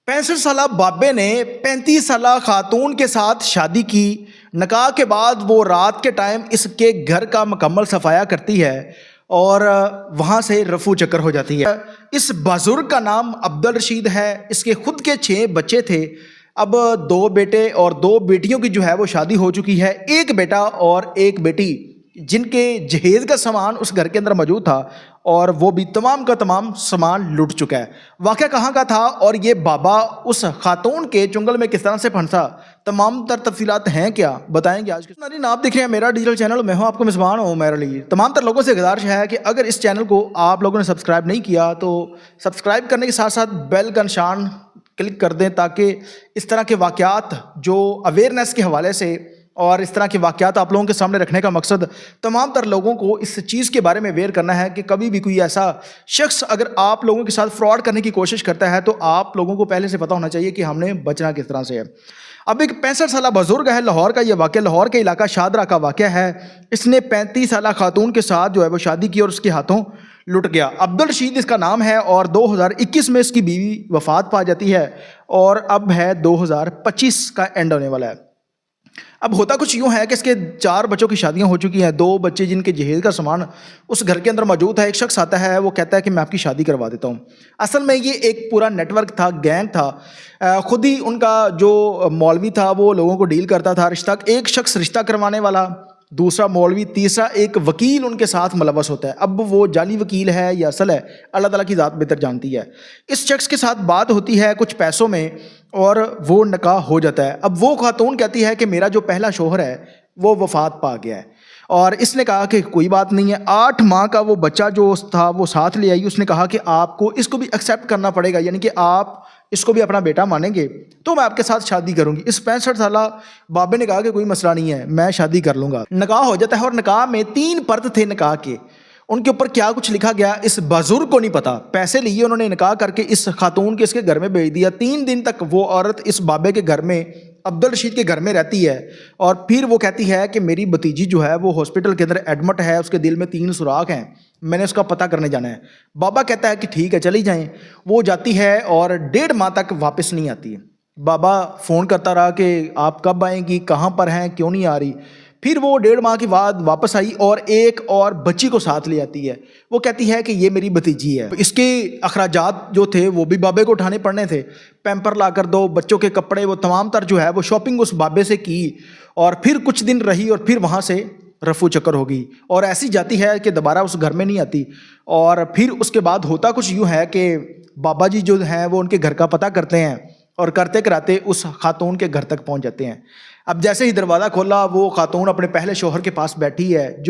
65 साला बाबे ने 35 साला खातून के साथ शादी की। निकाह के बाद वो रात के टाइम इसके घर का मुकम्मल सफाया करती है और वहाँ से रफू चक्कर हो जाती है। इस बुजुर्ग का नाम अब्दुल रशीद है। इसके खुद के 6 बच्चे थे। अब 2 बेटे और 2 बेटियों की जो है वो शादी हो चुकी है। एक बेटा और एक बेटी जिनके जहेज़ का सामान उस घर के अंदर मौजूद था और वो भी तमाम का तमाम सामान लूट चुका है। वाक़या कहाँ का था और ये बाबा उस खातून के चुंगल में किस तरह से फंसा, तमाम तर तफसीलात हैं क्या, बताएंगे आज के। नाज़रीन, आप देख रहे हैं मेरा डिजिटल चैनल। मैं हूँ आपको मेज़बान हूँ मेरे लिए। तमाम तर लोगों से गुजारिश है कि अगर इस चैनल को आप लोगों ने सब्सक्राइब नहीं किया तो सब्सक्राइब करने के साथ साथ बेल का निशान क्लिक कर दें, ताकि इस तरह के वाक़यात जो अवेयरनेस के हवाले से और इस तरह के वाक़यात आप लोगों के सामने रखने का मकसद तमाम तर लोगों को इस चीज़ के बारे में अवेयर करना है कि कभी भी कोई ऐसा शख्स अगर आप लोगों के साथ फ्रॉड करने की कोशिश करता है तो आप लोगों को पहले से पता होना चाहिए कि हमने बचना किस तरह से है। अब एक 65 साला बुजुर्ग है, लाहौर का ये वाक़या, लाहौर के इलाका शादरा का वाक़या है। इसने 35 साला खातून के साथ जो है वो शादी की और उसके हाथों लुट गया। अब्दुल रशीद इसका नाम है और 2021 में इसकी बीवी वफ़ात पा जाती है और अब है 2025 का एंड होने वाला है। अब होता कुछ यूँ है कि इसके 4 बच्चों की शादियां हो चुकी हैं। 2 बच्चे जिनके जहेज़ का सामान उस घर के अंदर मौजूद है। एक शख्स आता है, वो कहता है कि मैं आपकी शादी करवा देता हूँ। असल में ये एक पूरा नेटवर्क था, गैंग था। खुद ही उनका जो मौलवी था वो लोगों को डील करता था। रिश्ता, एक शख्स रिश्ता करवाने वाला, दूसरा मौलवी, तीसरा एक वकील उनके साथ मुलव्वस होता है। अब वो जाली वकील है या असल है, अल्लाह ताला की ज़ात बेहतर जानती है। इस शख्स के साथ बात होती है कुछ पैसों में और वो निकाह हो जाता है। अब वो खातून कहती है कि मेरा जो पहला शोहर है वो वफ़ात पा गया है और इसने कहा कि कोई बात नहीं है। 8 माह का वो बच्चा जो था वो साथ ले आई। उसने कहा कि आपको इसको भी एक्सेप्ट करना पड़ेगा, यानी कि आप इसको भी अपना बेटा मानेंगे तो मैं आपके साथ शादी करूंगी। इस 65 साला बाबे ने कहा कि कोई मसला नहीं है, मैं शादी कर लूँगा। निकाह हो जाता है और निकाह में 3 पर्द थे निकाह के। उनके ऊपर क्या कुछ लिखा गया इस बुजुर्ग को नहीं पता। पैसे लिए उन्होंने, निकाह करके इस खातून के इसके घर में भेज दिया। 3 दिन तक वो औरत इस बाबे के घर में, अब्दुल रशीद के घर में रहती है और फिर वो कहती है कि मेरी भतीजी जो है वो हॉस्पिटल के अंदर एडमिट है, उसके दिल में 3 सुराख हैं, मैंने उसका पता करने जाना है। बाबा कहता है कि ठीक है चली जाएं। वो जाती है और 1.5 माह तक वापस नहीं आती। बाबा फ़ोन करता रहा कि आप कब आएंगी, कहाँ पर हैं, क्यों नहीं आ रही। फिर वो 1.5 माह के बाद वापस आई और एक और बच्ची को साथ ले आती है। वो कहती है कि ये मेरी भतीजी है। इसके अखराजात जो थे वो भी बाबे को उठाने पड़ने थे। पैम्पर ला कर दो, बच्चों के कपड़े, वो तमाम तर जो है वो शॉपिंग उस बाबे से की और फिर कुछ दिन रही और फिर वहाँ से रफू चक्कर हो गई और ऐसी जाती है कि दोबारा उस घर में नहीं आती। और फिर उसके बाद होता कुछ यूँ है कि बाबा जी जो हैं वो उनके घर का पता करते हैं और करते कराते उस खातून के घर तक पहुँच जाते हैं। अब जैसे ही दरवाज़ा खोला, वो खातून अपने पहले शोहर के पास बैठी है,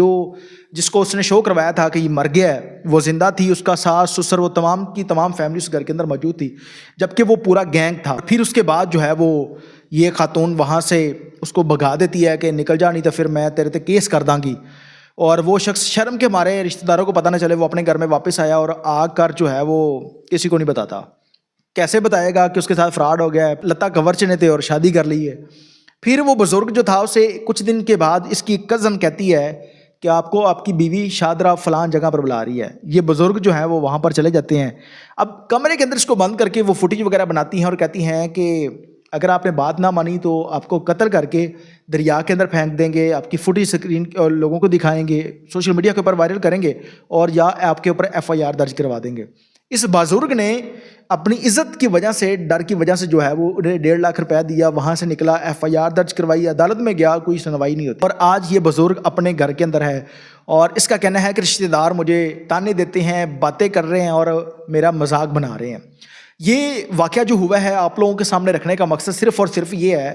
जिसको उसने शो करवाया था कि ये मर गया है। वो ज़िंदा थी, उसका सास ससुर वो तमाम की तमाम फैमिली उस घर के अंदर मौजूद थी, जबकि वो पूरा गैंग था। फिर उसके बाद जो है वो ये खातून वहाँ से उसको भगा देती है कि निकल जा, नहीं तो फिर मैं तेरे पे केस कर दांगी। और वो शख्स शर्म के मारे, रिश्तेदारों को पता न चले, वो अपने घर में वापस आया और आकर जो है वो किसी को नहीं बताता। कैसे बताएगा कि उसके साथ फ्रॉड हो गया है, लत्ता कवर चने थे और शादी कर ली है। फिर वो बुजुर्ग जो था उसे कुछ दिन के बाद इसकी कज़न कहती है कि आपको आपकी बीवी शादरा फलान जगह पर बुला रही है। ये बुजुर्ग जो है वो वहाँ पर चले जाते हैं। अब कमरे के अंदर इसको बंद करके वो फुटेज वगैरह बनाती हैं और कहती हैं कि अगर आपने बात ना मानी तो आपको कत्ल करके दरिया के अंदर फेंक देंगे, आपकी फुटेज स्क्रीन और लोगों को दिखाएंगे, सोशल मीडिया के ऊपर वायरल करेंगे और या आपके ऊपर FIR दर्ज करवा देंगे। इस बुजुर्ग ने अपनी इज्जत की वजह से, डर की वजह से जो है वो 1.5 लाख रुपया दिया, वहाँ से निकला, FIR दर्ज करवाई, अदालत में गया, कोई सुनवाई नहीं होती। और आज ये बुजुर्ग अपने घर के अंदर है और इसका कहना है कि रिश्तेदार मुझे ताने देते हैं, बातें कर रहे हैं और मेरा मजाक बना रहे हैं। ये वाक़या जो हुआ है आप लोगों के सामने रखने का मकसद सिर्फ़ और सिर्फ ये है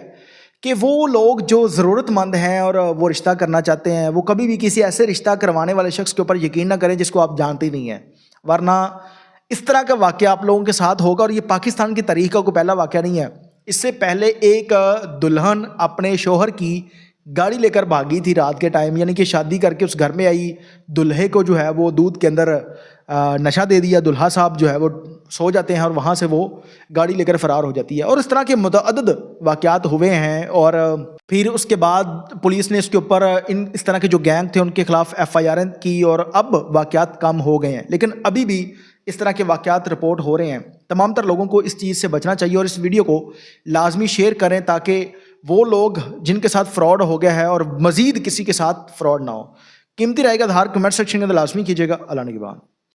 कि वो लोग जो ज़रूरतमंद हैं और वो रिश्ता करना चाहते हैं, वो कभी भी किसी ऐसे रिश्ता करवाने वाले शख्स के ऊपर यकीन ना करें जिसको आप जानते ही नहीं हैं, वरना इस तरह का वाक़या आप लोगों के साथ होगा। और ये पाकिस्तान की तारीख़ का कोई पहला वाक़या नहीं है। इससे पहले एक दुल्हन अपने शोहर की गाड़ी लेकर भागी थी रात के टाइम, यानी कि शादी करके उस घर में आई, दूल्हे को जो है वो दूध के अंदर नशा दे दिया, दूल्हा साहब जो है वो सो जाते हैं और वहाँ से वो गाड़ी लेकर फ़रार हो जाती है। और इस तरह के मुतअद्दिद वाक़यात हुए हैं और फिर उसके बाद पुलिस ने इसके ऊपर इस तरह के जो गैंग थे उनके खिलाफ FIR की और अब वाक़यात कम हो गए हैं, लेकिन अभी भी इस तरह के वाक़यात रिपोर्ट हो रहे हैं। تمام تر لوگوں کو اس چیز سے بچنا چاہیے اور اس ویڈیو کو لازمی شیئر کریں تاکہ وہ لوگ جن کے ساتھ فراڈ ہو گیا ہے اور مزید کسی کے ساتھ فراڈ نہ ہو. قیمتی رائے کا اظہار کمنٹ سیکشن کے اندر لازمی کیجیے گا. اللہ نگہبان.